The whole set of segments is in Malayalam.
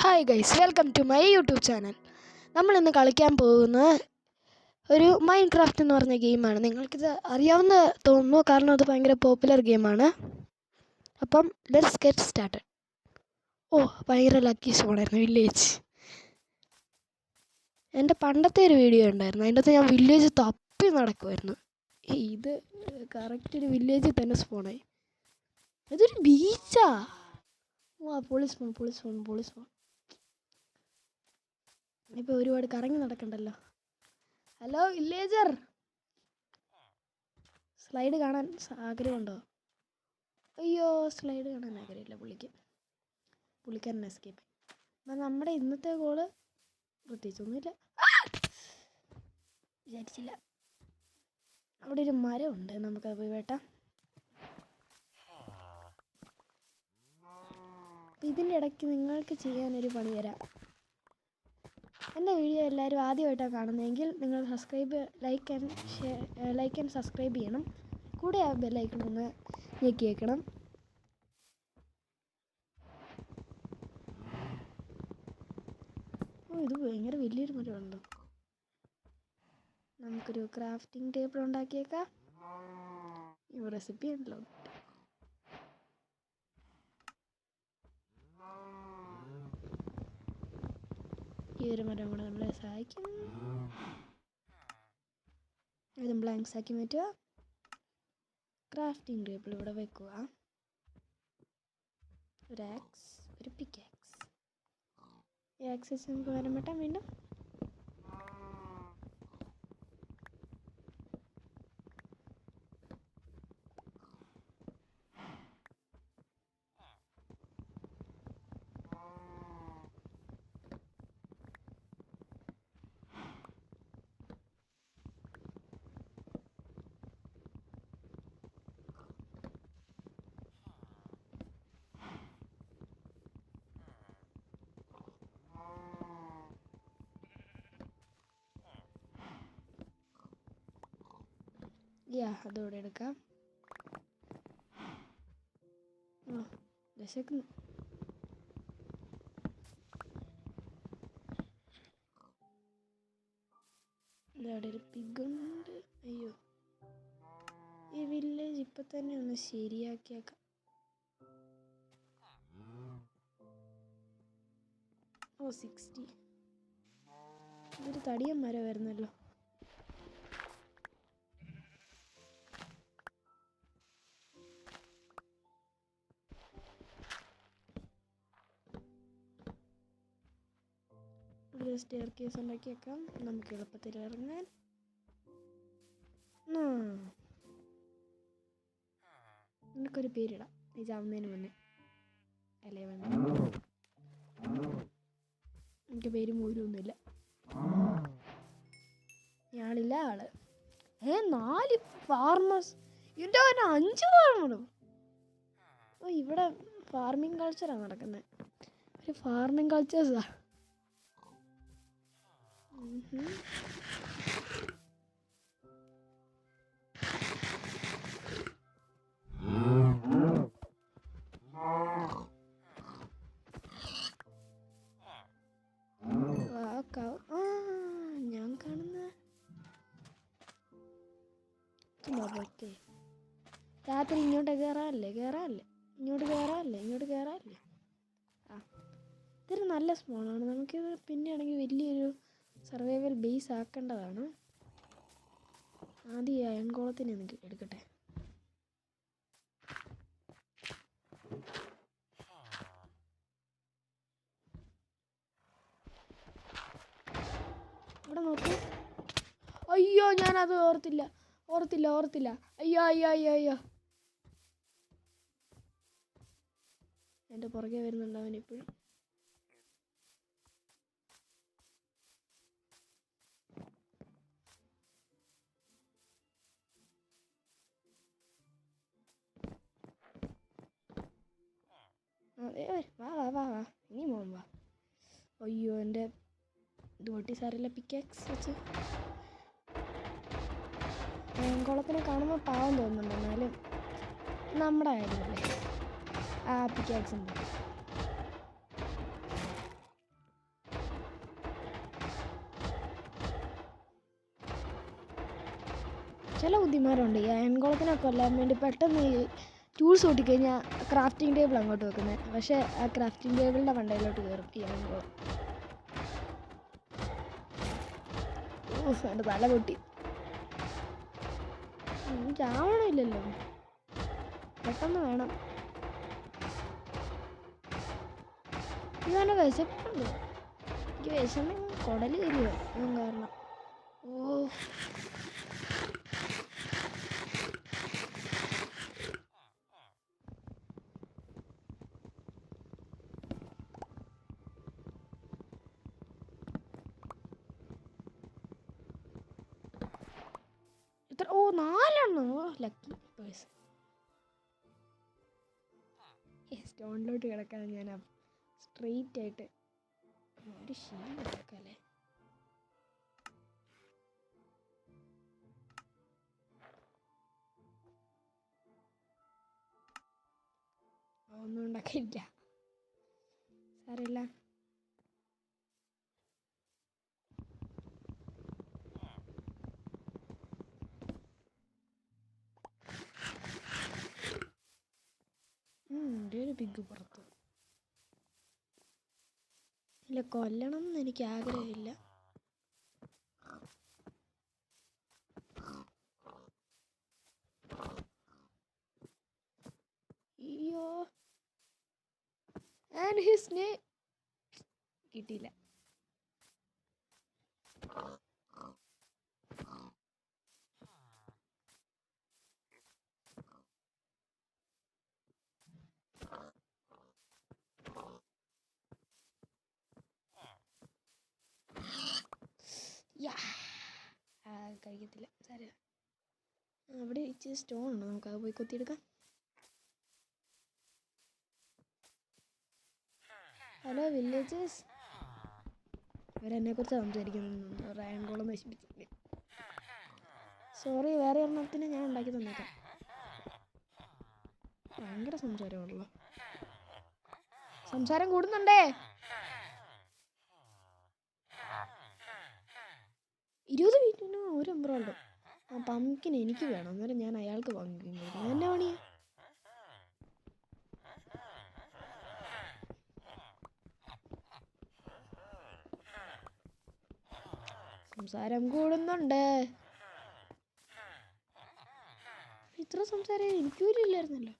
Hi guys, welcome to my YouTube channel. നമ്മളിന്ന് കളിക്കാൻ പോകുന്ന ഒരു മൈൻക്രാഫ്റ്റ് എന്ന് പറഞ്ഞ ഗെയിമാണ്. നിങ്ങൾക്കിത് അറിയാവുന്ന തോന്നുന്നു, കാരണം അത് ഭയങ്കര പോപ്പുലർ ഗെയിമാണ്. അപ്പം ലെറ്റ്സ് ഗെറ്റ് സ്റ്റാർട്ടഡ്. ഭയങ്കര ലക്കി സോണായിരുന്നു വില്ലേജ്. എൻ്റെ പണ്ടത്തെ ഒരു വീഡിയോ ഉണ്ടായിരുന്നു, അതിൻ്റെ അകത്ത് ഞാൻ വില്ലേജ് തപ്പി നടക്കുമായിരുന്നു. ഇത് കറക്റ്റ് ഒരു വില്ലേജിൽ തന്നെ സ്പോണായി. ഇതൊരു ബീച്ചാ. Pauli's phone. ഇപ്പോൾ ഒരുപാട് കറങ്ങി നടക്കണ്ടല്ലോ. ഹലോ വില്ലേജർ, സ്ലൈഡ് കാണാൻ ആഗ്രഹമുണ്ടോ? അയ്യോ, സ്ലൈഡ് കാണാൻ ആഗ്രഹമില്ല പുള്ളിക്കാരൻ എസ്കേപ്പ്. അപ്പം നമ്മുടെ ഇന്നത്തെ ഗോള് പ്രത്യേകിച്ചൊന്നുമില്ല, വിചാരിച്ചില്ല. അവിടെ ഒരു മരമുണ്ട്, നമുക്കത് പോയി വെട്ടാം. ഇതിൻ്റെ ഇടയ്ക്ക് നിങ്ങൾക്ക് ചെയ്യാനൊരു പണി തരാം. എൻ്റെ വീഡിയോ എല്ലാവരും ആദ്യമായിട്ടാണ് കാണുന്നതെങ്കിൽ നിങ്ങൾ ലൈക്ക് ആൻഡ് സബ്സ്ക്രൈബ് ചെയ്യണം. കൂടെ ആ ബെല്ലൈക്കൺ ഒന്ന് ഞെക്കി വെക്കണം. ഇത് ഭയങ്കര വലിയൊരു മരമുണ്ടോ. നമുക്കൊരു ക്രാഫ്റ്റിംഗ് ടേബിൾ ഉണ്ടാക്കിയേക്കാം. ഈ റെസിപ്പി ഉണ്ടല്ലോ. ഈ ഒരു മരം കൂടെ നമ്മളെ സഹായിക്കും. ഇതും ബ്ലാങ്ക്സ് ആക്കി മാറ്റുക. ക്രാഫ്റ്റിംഗ് ടേബിൾ ഇവിടെ വെക്കുക. ഒരു ആക്സ്, ഒരു പിക്കാക്സ്. ഈ ആക്സ് വെച്ച് നമുക്ക് മരം വെട്ടാം വീണ്ടും. അതോടെ എടുക്കാം. വിശക്കുന്നു. ഇവിടെ ഒരു പിഗുണ്ട്. അയ്യോ, ഈ വില്ലേജ് ഇപ്പം തന്നെ ഒന്ന് ശരിയാക്കിയേക്കാം. 60. ഇതൊരു തടിയൻ മരം വരുന്നല്ലോ. ഒരു സ്റ്റെയർ കേസ് ഉണ്ടാക്കിയേക്കാം, നമുക്ക് എളുപ്പത്തിൽ ഇറങ്ങാൻ. നിനക്കൊരു പേരിടാം, നീ ചാവുന്നതിന് മുന്നേ. അല്ലേ വേണ്ട, എനിക്ക് പേര് മൂലമൊന്നുമില്ല. ഞാനില്ല ആള്. 4 ഫാർമേഴ്സ്. ഇതിൻ്റെ 5 ഫാർമറും. ഇവിടെ ഫാർമിംഗ് കൾച്ചറാണ് നടക്കുന്നത്. ഒരു ഫാർമിംഗ് കൾച്ചേഴ്സാ. ഞാൻ കാണുന്ന രാത്രി ഇങ്ങോട്ട് കയറാല്ലേ. ഇങ്ങോട്ട് കയറാല്ലേ. ഇതൊരു നല്ല സ്പോണാണ്. നമുക്കിത് പിന്നെയാണെങ്കിൽ വലിയൊരു സർവൈവൽ ബേസ് ആക്കേണ്ടതാണ്. ആദ്യം അയൺകോളത്തിനെ എടുക്കട്ടെ. ഇവിടെ നോക്ക്. അയ്യോ, ഞാനത് ഓർത്തില്ല. അയ്യോ. എൻ്റെ പുറകെ വരുന്നുണ്ട് അവൻ ഇപ്പോഴും. വാ ഇനി മോൻ വാ. അയ്യോ, എൻ്റെ ഇത് പൊട്ടി സാറില്ല. പിക്കാക്സ് വെച്ച് കുളത്തിനെ കാണുമ്പോൾ പാവം തോന്നുന്നുണ്ട്, എന്നാലും നമ്മുടെ കാര്യമല്ലേ. പിക്കാക്സ് ഉണ്ട്. ബുദ്ധിമാരുണ്ട് ഈ അയൺകുളത്തിനെ കൊല്ലാൻ വേണ്ടി പെട്ടെന്ന് ഈ ടൂൾസ് കൂട്ടിക്കഴിഞ്ഞാൽ ക്രാഫ്റ്റിംഗ് ടേബിൾ അങ്ങോട്ട് വെക്കുന്നത്. പക്ഷേ ആ ക്രാഫ്റ്റിംഗ് ടേബിളിൻ്റെ മണ്ടയിലോട്ട് കയറും ഈ അയൺകുളം. എൻ്റെ തല പൊട്ടി. ചാവണമില്ലല്ലോ, പെട്ടെന്ന് വേണം. ഇതാണ് വിശപ്പുണ്ട്. എനിക്ക് വിശന്ന് കുടല് തരുമോ കാരണം. ഓ ഇത്ര, ഓ 4 ലക്കി പേഴ്സ്. സ്റ്റോണിലോട്ട് കിടക്കാൻ ഞാൻ സ്ട്രെയിറ്റ് ആയിട്ട് ഒരു ഷീൽഡ് എടുക്കല്ലേ. ഒന്നും ഉണ്ടാക്കിയില്ല, സാരമില്ല. ഒരു പിഗ് പുറത്ത് ഇല്ല. കൊല്ലണം എന്ന് എനിക്ക് ആഗ്രഹമില്ല. അയ്യോ, ആൻഡ് ഹിസ് നെയിം കിട്ടിയില്ല. കഴിക്കത്തില്ല, സാരമില്ല. അവിടെ ഇച്ചിരി സ്റ്റോൺ ഉണ്ട്, നമുക്കത് പോയി കൊത്തിയെടുക്കാം. ഹലോ വില്ലേജേഴ്സ്, ഇവരെന്നെക്കുറിച്ച് സംസാരിക്കുന്നു. അയൺകുളം നശിപ്പിച്ചില്ലേ. സോറി, വേറെ എണ്ണത്തിന് ഞാൻ ഉണ്ടാക്കി തന്നേക്കാം. ഭയങ്കര സംസാരമാണല്ലോ, സംസാരം കൂടുന്നുണ്ടേ. 20 മിനിറ്റിന് ഒരു എംബ്രോയിഡോ. ആ പമ്പിന് എനിക്ക് വേണം, അന്നേരം ഞാൻ അയാൾക്ക് വാങ്ങിക്കുന്നു. എന്നാ പണിയാ? സംസാരം കൂടുന്നുണ്ട്. ഇത്ര സംസാരം എനിക്കൂരും ഇല്ലായിരുന്നല്ലോ.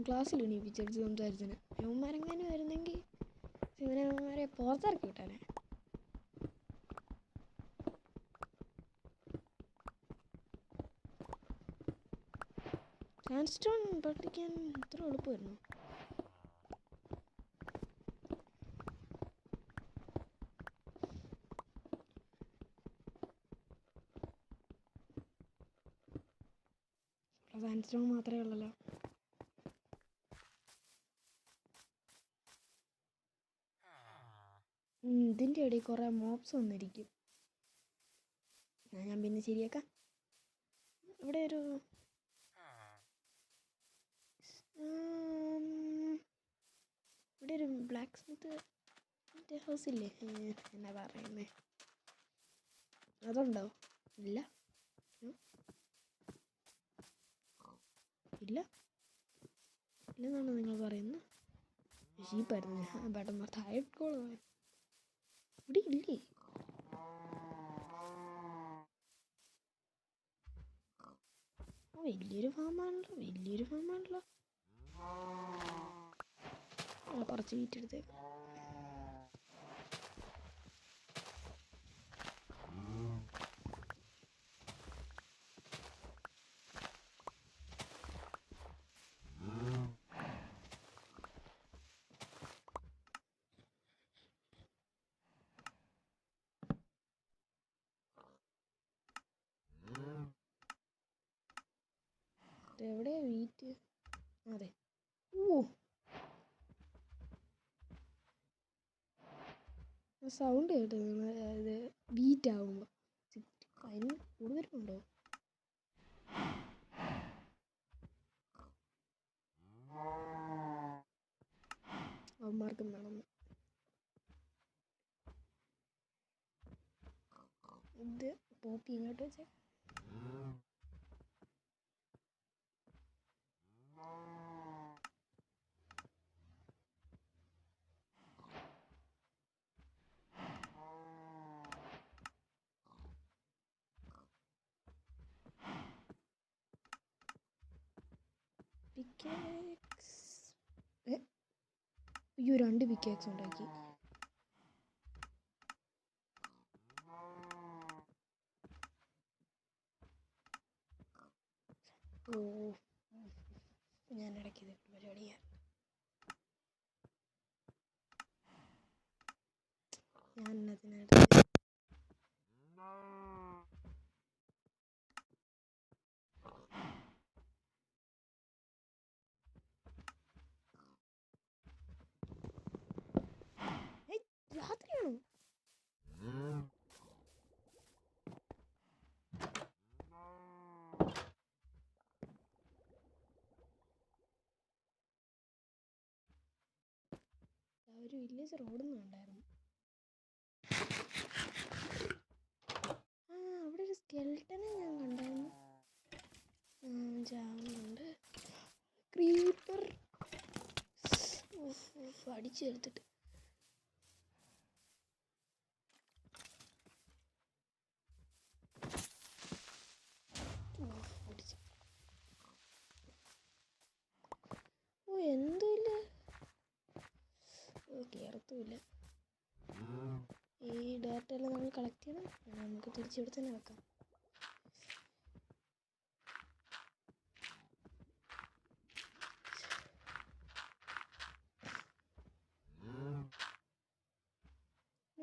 ക്ലാസ്സിൽ എണീപ്പിച്ചടിച്ച് സംസാരിച്ചതിന് യവന്മാരെങ്ങനെ വരുന്നെങ്കിൽ ഇവന്മാരെ പുറത്തിറക്കി വിട്ടാനെ. സാൻഡ്സ്റ്റോൺ പഠിക്കാൻ ഇത്ര എളുപ്പമായിരുന്നു. സാൻഡ്സ്റ്റോൺ മാത്രമേ ഉള്ളല്ലോ. ഇതിൻ്റെ ഇടയിൽ കുറേ മോബ്സ് വന്നിരിക്കും. ഞാൻ പിന്നെ ശരിയാക്കാം. ഇവിടെ ഒരു ബ്ലാക്ക് സ്മിത്ത് ഹൗസ് ഇല്ലേ, എന്നാ പറയുന്നേ, അതുണ്ടോ? ഇല്ല ഇല്ല ഇല്ലെന്നാണ് നിങ്ങൾ പറയുന്നത്. ഷീപ്പായിരുന്നു, ഞാൻ പെട്ടെന്ന് താഴെക്കോളാം. ഇവിടെ ഇല്ലേ? വലിയൊരു ഫാമാണല്ലോ. കുറച്ച് വീറ്റ് എടുത്തേക്ക്. എവിടെയാ വീറ്റ്? അതെ. സൗണ്ട് കേട്ടത് ഇത് ബീറ്റ് ആകുമ്പോൾ അതിന് കൂടുതലുണ്ടോ? അവന്മാർക്കും നടന്നു. ഇത് പോപ്പി ഇങ്ങോട്ട് വെച്ചേ. പിക്കേക്സ് അയ്യോ 2 പിക്കേക്സ് ഉണ്ടാക്കി. ഓ ഞാൻ ഇടയ്ക്ക് ഇത് പരിപാടിയാണ്. ഞാൻ അതിനടുത്ത് രാത്രിയാണോ? ഒരു വില്ലേജ് റോഡൊന്നും അവിടെ ഒരു സ്കെൽട്ടനെ ഞാൻ കണ്ടായിരുന്നു. ചാവുന്നുണ്ട്. ക്രീപ്പർ അടിച്ചെടുത്തിട്ട് എന്തുമില്ല, കയറത്തുമില്ല. ഈ ഡേറ്റ എല്ലാം നമ്മൾ കളക്ട് ചെയ്യണം. നമുക്ക് തിരിച്ചിവിടെ തന്നെ വെക്കാം.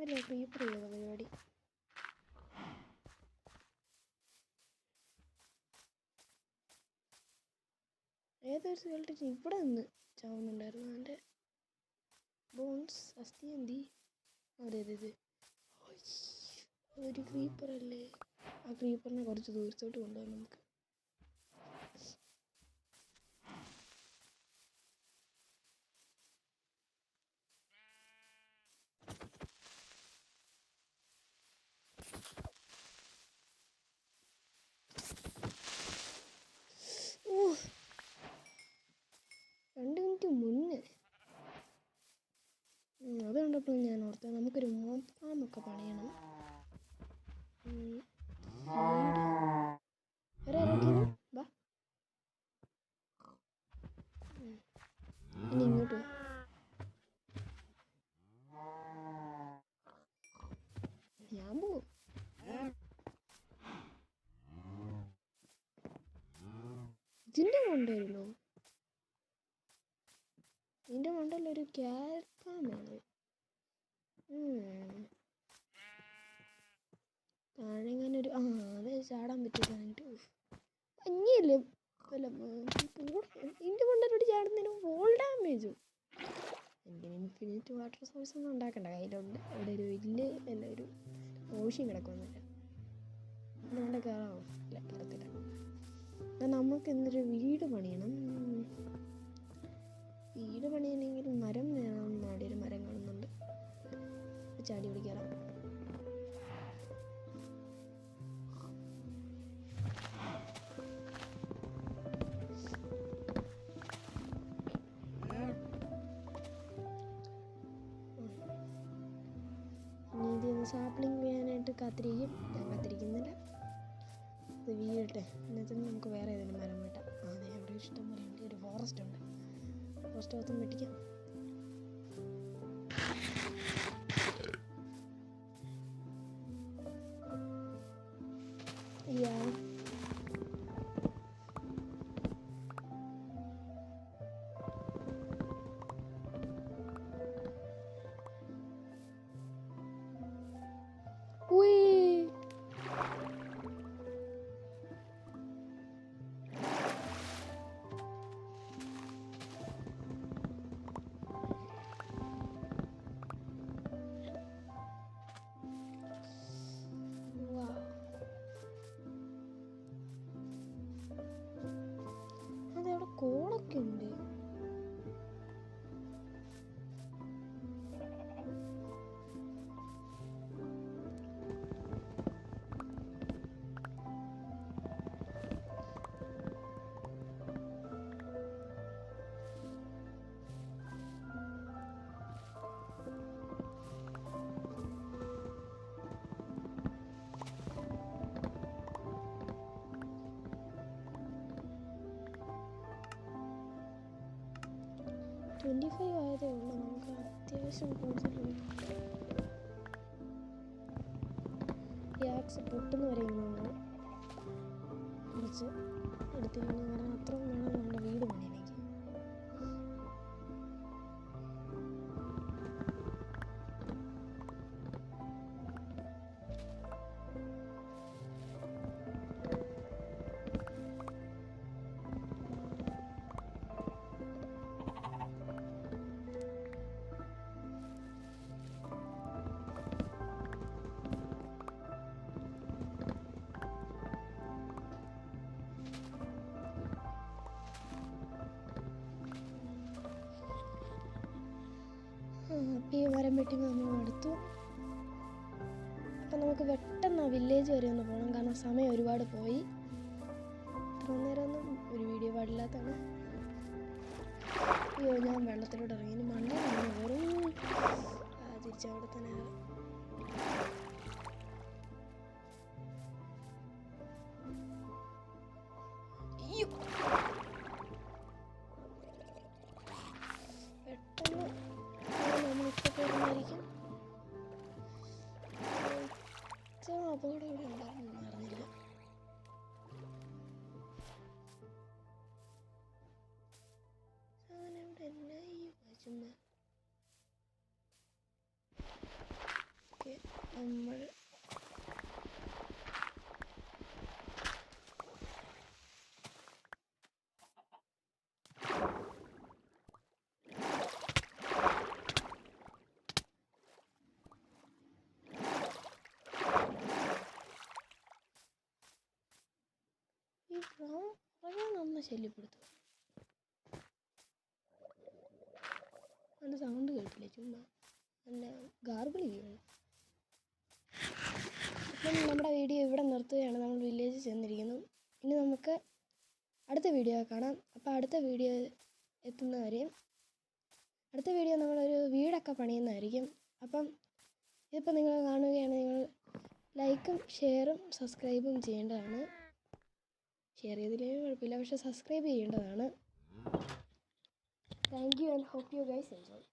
അല്ലേ ക്രീപ്പർ ചെയ്ത പരിപാടി. ഏതൊരു സ്കെൽട്ടൻ ഇവിടെ നിന്ന് ചാവുന്നുണ്ടായിരുന്നു. അതിൻ്റെ ബോൺസ് അസ്ഥി എന്തി. അതെ ഒരു ക്രീപ്പർ അല്ലേ. ആ ക്രീപ്പറിനെ കുറച്ച് ദൂരത്തോട്ട് കൊണ്ടുപോകാം നമുക്ക്. ഓ 2 മിനിറ്റ് മുന്നേ അത് കണ്ടപ്പോൾ ഞാൻ ഓർത്തത് നമുക്കൊരു മോബ് ഫാമൊക്കെ പണിയണം. വാ ഇനി ഇങ്ങോട്ട് ഞാൻ പോവും. ഇതിൻ്റെ കൊണ്ടുവരുമല്ലോ. ഇതിൻ്റെ കൊണ്ടല്ലൊരു ക്യാരറ്റ് ഫാമാണ്. താഴെങ്ങാനൊരു അത് ചാടാൻ പറ്റില്ല. അഞ്ഞല്ലേ വല്ല ഇതിൻ്റെ കൊണ്ടൊരു ചാടുന്നതിന് വോൾ ഡാമേജും. എനിക്ക് ഇൻഫിനിറ്റ് വാട്ടർ സോഴ്സ് ഒന്നും ഉണ്ടാക്കണ്ട. കയ്യിലുണ്ട്. അവിടെ ഒരു വലിയ ഒരു ഓഷ്യം കിടക്കുന്നില്ല. അതുകൊണ്ട് കയറാമോ? ഇല്ല, കയറത്തില്ല. അപ്പം നമുക്ക് എന്നൊരു വീട് പണിയണം. വീട് പണിയണമെങ്കിൽ മരം വേണം. അവിടെ ഒരു മരം കാണുന്നുണ്ട്. ചാടി പിടിക്കാറാം. സാപ്ലിങ് വീഴാനായിട്ട് കാത്തിരിക്കും. ഞാൻ കാത്തിരിക്കുന്നില്ല. ഇത് വീഴട്ടെ. എന്നിട്ട് നമുക്ക് വേറെ ഏതെങ്കിലും മരം വെട്ടാം. അതെ, അവിടെ ഇഷ്ടം പോലെ ഉണ്ട്. ഒരു ഫോറസ്റ്റ് ഉണ്ട്. ഫോറസ്റ്റ് ഭാഗത്തും വെട്ടിക്കാം. അതവിടെ കോളൊക്കെ ഉണ്ട്. 25 ആയതേ ഉള്ളൂ. നമുക്ക് അത്യാവശ്യം കൂടുതൽ ഈ ആക്സ് പൊട്ടുന്ന വരെ ഇങ്ങനെ നമ്മൾ കുറച്ച് എടുത്തിരിക്കണം. കാരണം അത്രയും വേണം നമ്മുടെ വീട് പണിയണമെങ്കിൽ. അപ്പോൾ ഈ മരം വെട്ടി നമ്മൾ എടുത്തു. അപ്പം നമുക്ക് പെട്ടെന്ന് ആ വില്ലേജ് വരെ ഒന്ന് പോകണം. കാരണം സമയം ഒരുപാട് പോയി. ഇത്ര നേരമൊന്നും ഒരു വീഡിയോ പാടില്ലാത്തതാണ്. അയ്യോ, ഞാൻ വെള്ളത്തിലോട്ട് ഇറങ്ങി. ഇനി മണ്ടയിലാണ് വെറും തിരിച്ചവിടെ തന്നെ. അയ്യോ, പെട്ടെന്ന് നമ്മളിപ്പോൾ കയറുന്നതായിരിക്കും. അപകടം ഇവിടെ ഉണ്ടാകുമെന്ന് അറിഞ്ഞില്ല. ഇവിടെ എന്നാ ഈ ചുമ്മാ നമ്മൾ ഈ പറയാനൊന്ന് ശല്യപ്പെടുത്തും. അതിൻ്റെ സൗണ്ട് കേട്ടില്ലേ? ചുമ്മാ നല്ല ഗാർഗിള് ചെയ്യുന്നു. അപ്പം നമ്മുടെ വീഡിയോ ഇവിടെ നിർത്തുകയാണ്. നമ്മൾ വില്ലേജിൽ ചെന്നിരിക്കുന്നു. ഇനി നമുക്ക് അടുത്ത വീഡിയോ കാണാം. അപ്പോൾ അടുത്ത വീഡിയോ എത്തുന്നവരെയും അടുത്ത വീഡിയോ നമ്മളൊരു വീടൊക്കെ പണിയുന്നതായിരിക്കും. അപ്പം ഇതിപ്പോൾ നിങ്ങൾ കാണുകയാണ്. നിങ്ങൾ ലൈക്കും ഷെയറും സബ്സ്ക്രൈബും ചെയ്യേണ്ടതാണ്. ഷെയർ ചെയ്തില്ലെങ്കിലും കുഴപ്പമില്ല, പക്ഷേ സബ്സ്ക്രൈബ് ചെയ്യേണ്ടതാണ്. Thank you and hope you guys enjoy.